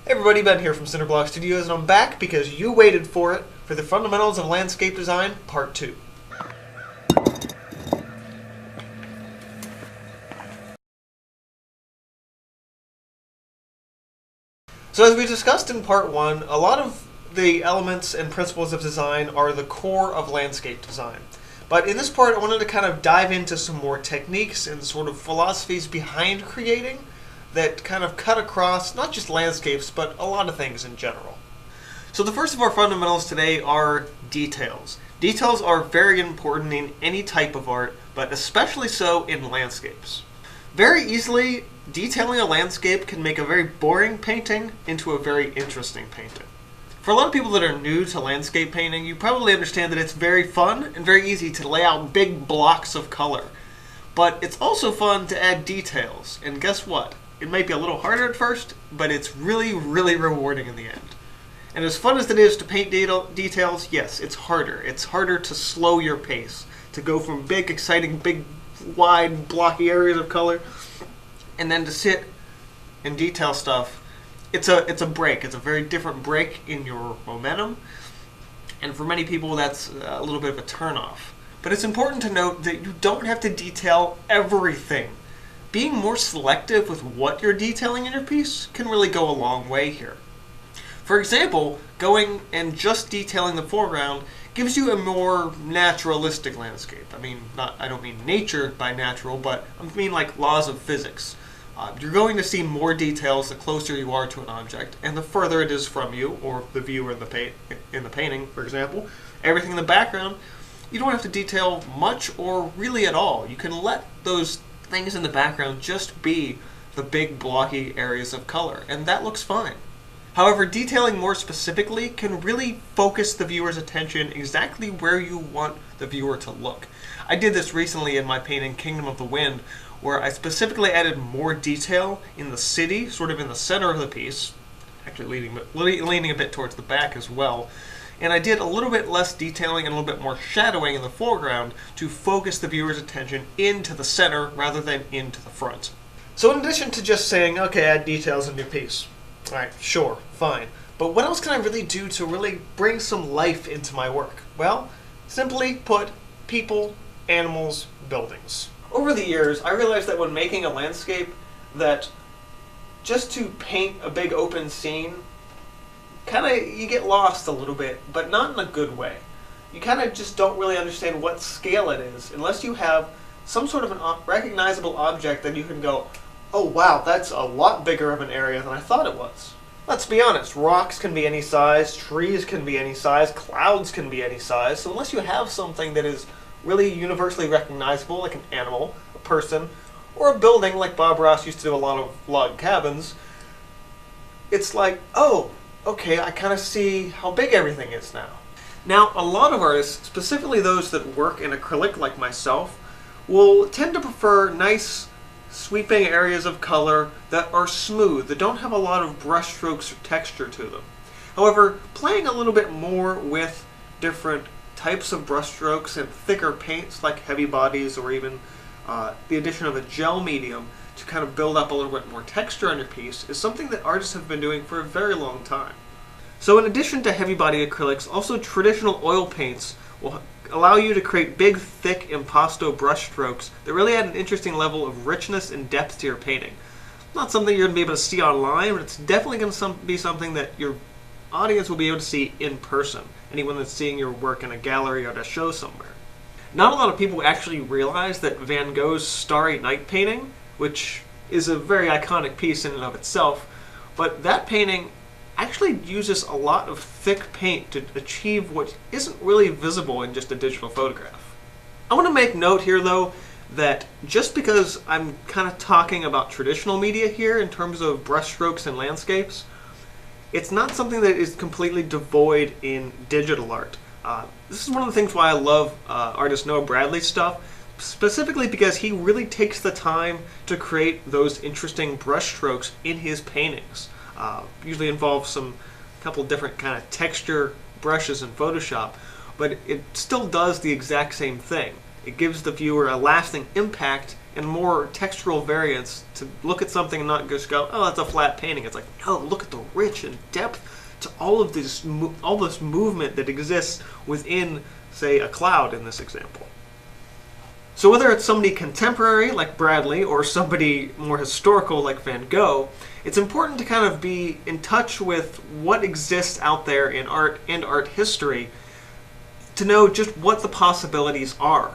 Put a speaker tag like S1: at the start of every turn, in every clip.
S1: Hey everybody, Ben here from Cinderblock Studios, and I'm back because you waited for it, for the Fundamentals of Landscape Design, Part 2. So as we discussed in Part 1, a lot of the elements and principles of design are the core of landscape design. But in this part, I wanted to kind of dive into some more techniques and sort of philosophies behind creating that kind of cut across not just landscapes, but a lot of things in general. So the first of our fundamentals today are details. Details are very important in any type of art, but especially so in landscapes. Very easily, detailing a landscape can make a very boring painting into a very interesting painting. For a lot of people that are new to landscape painting, you probably understand that it's very fun and very easy to lay out big blocks of color. But it's also fun to add details, and guess what? It might be a little harder at first, but it's really, really rewarding in the end. And as fun as it is to paint details, yes, it's harder. It's harder to slow your pace, to go from big, exciting, big, wide, blocky areas of color, and then to sit and detail stuff. It's a break. It's a very different break in your momentum, and for many people, that's a little bit of a turnoff. But it's important to note that you don't have to detail everything. Being more selective with what you're detailing in your piece can really go a long way here. For example, going and just detailing the foreground gives you a more naturalistic landscape. I don't mean nature by natural, but I mean like laws of physics. You're going to see more details the closer you are to an object, and the further it is from you, or the viewer in the painting, for example. Everything in the background, you don't have to detail much or really at all. You can let those things in the background just be the big blocky areas of color, and that looks fine. However, detailing more specifically can really focus the viewer's attention exactly where you want the viewer to look. I did this recently in my painting Kingdom of the Wind, where I specifically added more detail in the city, sort of in the center of the piece, actually leaning a bit towards the back as well. And I did a little bit less detailing and a little bit more shadowing in the foreground to focus the viewer's attention into the center rather than into the front. So in addition to just saying, okay, add details in your piece. Alright, sure, fine. But what else can I really do to really bring some life into my work? Well, simply put, people, animals, buildings. Over the years, I realized that when making a landscape, that just to paint a big open scene, you get lost a little bit, but not in a good way. You kind of just don't really understand what scale it is unless you have some sort of an recognizable object that you can go, oh wow, that's a lot bigger of an area than I thought it was. Let's be honest, rocks can be any size, trees can be any size, clouds can be any size, so unless you have something that is really universally recognizable, like an animal, a person, or a building like Bob Ross used to do a lot of log cabins, it's like, oh, okay, I kind of see how big everything is now. Now, a lot of artists, specifically those that work in acrylic like myself, will tend to prefer nice, sweeping areas of color that are smooth, that don't have a lot of brush strokes or texture to them. However, playing a little bit more with different types of brush strokes and thicker paints like heavy bodies, or even the addition of a gel medium to kind of build up a little bit more texture on your piece is something that artists have been doing for a very long time. So in addition to heavy body acrylics, also traditional oil paints will allow you to create big, thick impasto brush strokes that really add an interesting level of richness and depth to your painting. Not something you're going to be able to see online, but it's definitely going to be something that your audience will be able to see in person, anyone that's seeing your work in a gallery or at a show somewhere. Not a lot of people actually realize that Van Gogh's Starry Night painting, which is a very iconic piece in and of itself, but that painting actually uses a lot of thick paint to achieve what isn't really visible in just a digital photograph. I want to make note here though that just because I'm kind of talking about traditional media here in terms of brushstrokes and landscapes, it's not something that is completely devoid in digital art. This is one of the things why I love artist Noah Bradley's stuff, specifically because he really takes the time to create those interesting brush strokes in his paintings. Usually involves a couple different kind of texture brushes in Photoshop, but it still does the exact same thing. It gives the viewer a lasting impact and more textural variants to look at something and not just go, oh, that's a flat painting. It's like, no, look at the rich and depth to all of this movement that exists within, say, a cloud in this example. So whether it's somebody contemporary like Bradley or somebody more historical like Van Gogh, it's important to kind of be in touch with what exists out there in art and art history to know just what the possibilities are.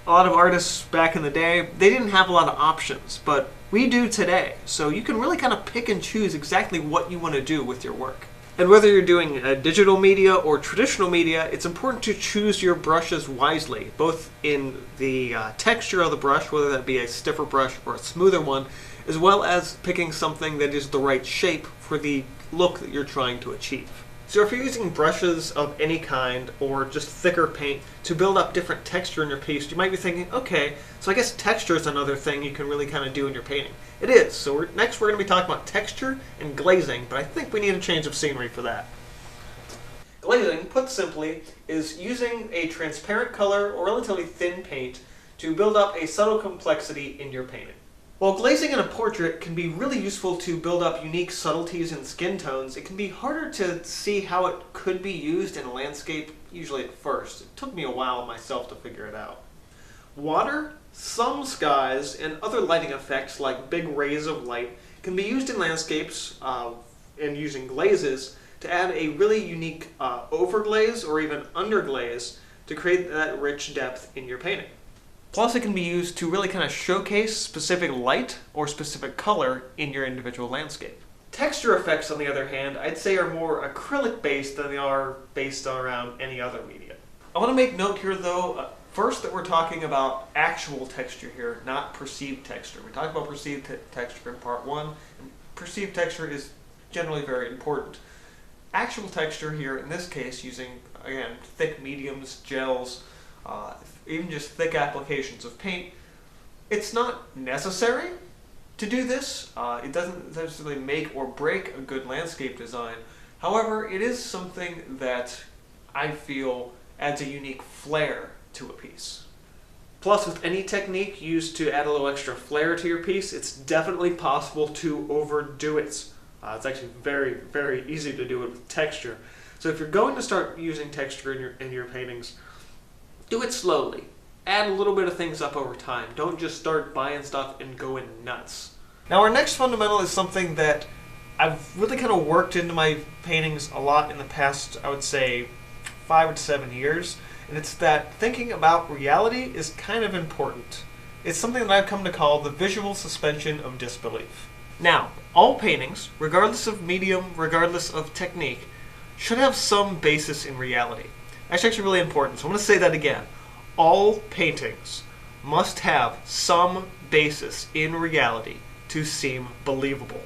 S1: A lot of artists back in the day, they didn't have a lot of options, but we do today. So you can really kind of pick and choose exactly what you want to do with your work. And whether you're doing digital media or traditional media, it's important to choose your brushes wisely, both in the texture of the brush, whether that be a stiffer brush or a smoother one, as well as picking something that is the right shape for the look that you're trying to achieve. So if you're using brushes of any kind or just thicker paint to build up different texture in your piece, you might be thinking, okay, so I guess texture is another thing you can really kind of do in your painting. It is. So next we're going to be talking about texture and glazing, but I think we need a change of scenery for that. Glazing, put simply, is using a transparent color or relatively thin paint to build up a subtle complexity in your painting. While glazing in a portrait can be really useful to build up unique subtleties in skin tones, it can be harder to see how it could be used in a landscape, usually at first. It took me a while myself to figure it out. Water, some skies, and other lighting effects like big rays of light can be used in landscapes and using glazes to add a really unique overglaze or even underglaze to create that rich depth in your painting. Plus, it can be used to really kind of showcase specific light or specific color in your individual landscape. Texture effects, on the other hand, I'd say are more acrylic-based than they are based around any other media. I want to make note here, though, first that we're talking about actual texture here, not perceived texture. We talked about perceived texture in part 1, and perceived texture is generally very important. Actual texture here, in this case, using, again, thick mediums, gels, even just thick applications of paint, it's not necessary to do this. It doesn't necessarily make or break a good landscape design. However, it is something that I feel adds a unique flair to a piece. Plus, with any technique used to add a little extra flair to your piece, it's definitely possible to overdo it. It's actually very, very easy to do it with texture. So if you're going to start using texture in your paintings, do it slowly. Add a little bit of things up over time. Don't just start buying stuff and going nuts. Now our next fundamental is something that I've really kind of worked into my paintings a lot in the past, I would say, 5 to 7 years. And it's that thinking about reality is kind of important. It's something that I've come to call the visual suspension of disbelief. Now, all paintings, regardless of medium, regardless of technique, should have some basis in reality. That's actually really important, so I'm going to say that again. All paintings must have some basis in reality to seem believable.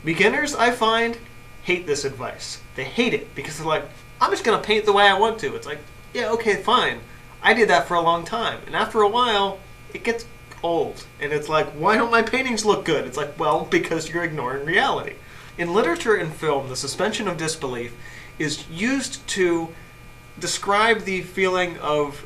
S1: Beginners, I find, hate this advice. They hate it because they're like, I'm just going to paint the way I want to. It's like, yeah, okay, fine. I did that for a long time. And after a while, it gets old. And it's like, why don't my paintings look good? It's like, well, because you're ignoring reality. In literature and film, the suspension of disbelief is used to describe the feeling of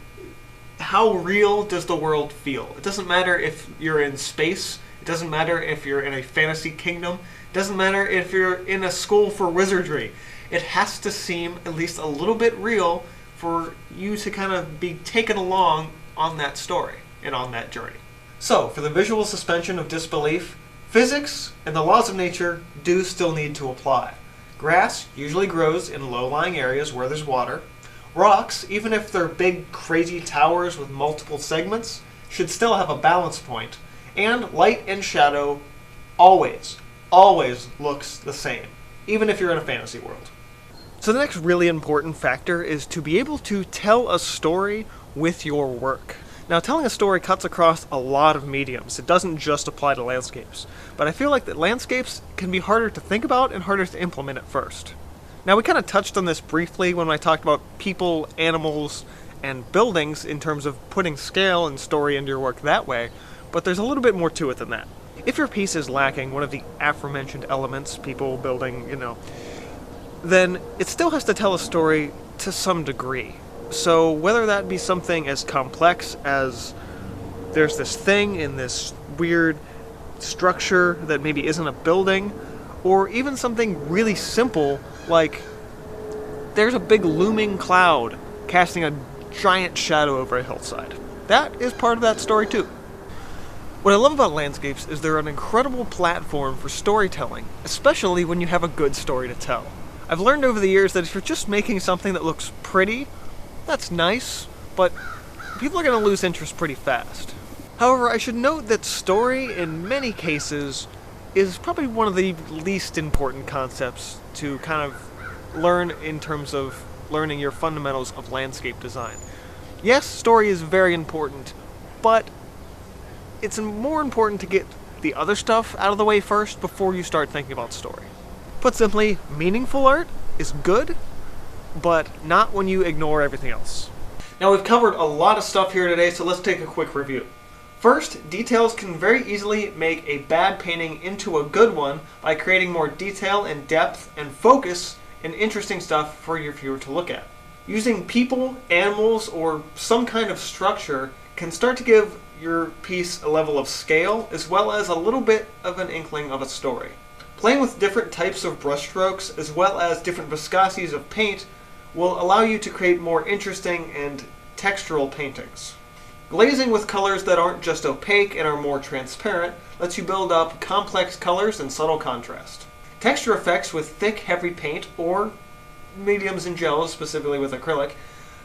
S1: how real does the world feel. It doesn't matter if you're in space. It doesn't matter if you're in a fantasy kingdom. It doesn't matter if you're in a school for wizardry. It has to seem at least a little bit real for you to kind of be taken along on that story and on that journey. So, for the visual suspension of disbelief, physics and the laws of nature do still need to apply. Grass usually grows in low-lying areas where there's water. Rocks, even if they're big, crazy towers with multiple segments, should still have a balance point. And light and shadow always looks the same, even if you're in a fantasy world. So the next really important factor is to be able to tell a story with your work. Now, telling a story cuts across a lot of mediums. It doesn't just apply to landscapes. But I feel like that landscapes can be harder to think about and harder to implement at first. Now, we kind of touched on this briefly when I talked about people, animals, and buildings in terms of putting scale and story into your work that way, but there's a little bit more to it than that. If your piece is lacking one of the aforementioned elements, people, building, then it still has to tell a story to some degree. So whether that be something as complex as there's this thing in this weird structure that maybe isn't a building, or even something really simple like there's a big looming cloud casting a giant shadow over a hillside. That is part of that story too. What I love about landscapes is they're an incredible platform for storytelling, especially when you have a good story to tell. I've learned over the years that if you're just making something that looks pretty, that's nice, but people are going to lose interest pretty fast. However, I should note that story, in many cases, is probably one of the least important concepts to kind of learn in terms of learning your fundamentals of landscape design. Yes, story is very important, but it's more important to get the other stuff out of the way first before you start thinking about story. Put simply, meaningful art is good, but not when you ignore everything else. Now, we've covered a lot of stuff here today, so let's take a quick review. First, details can very easily make a bad painting into a good one by creating more detail and depth and focus and interesting stuff for your viewer to look at. Using people, animals, or some kind of structure can start to give your piece a level of scale as well as a little bit of an inkling of a story. Playing with different types of brushstrokes as well as different viscosities of paint will allow you to create more interesting and textural paintings. Glazing with colors that aren't just opaque and are more transparent lets you build up complex colors and subtle contrast. Texture effects with thick, heavy paint, or mediums and gels, specifically with acrylic,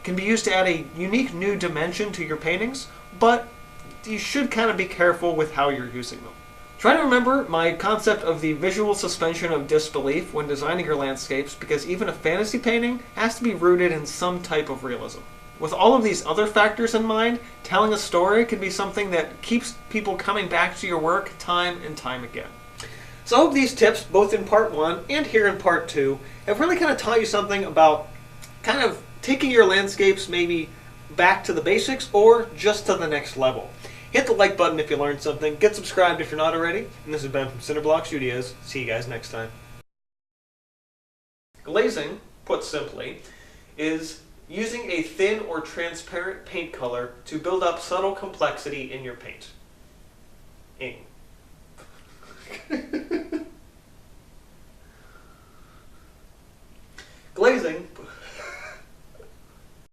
S1: can be used to add a unique new dimension to your paintings, but you should kind of be careful with how you're using them. Try to remember my concept of the visual suspension of disbelief when designing your landscapes, because even a fantasy painting has to be rooted in some type of realism. With all of these other factors in mind, telling a story can be something that keeps people coming back to your work time and time again. So I hope these tips, both in part 1 and here in part 2, have really kind of taught you something about kind of taking your landscapes maybe back to the basics or just to the next level. Hit the like button if you learned something, get subscribed if you're not already, and this has been from Cinderblock Studios. See you guys next time. Glazing, put simply, is using a thin or transparent paint color to build up subtle complexity in your paint.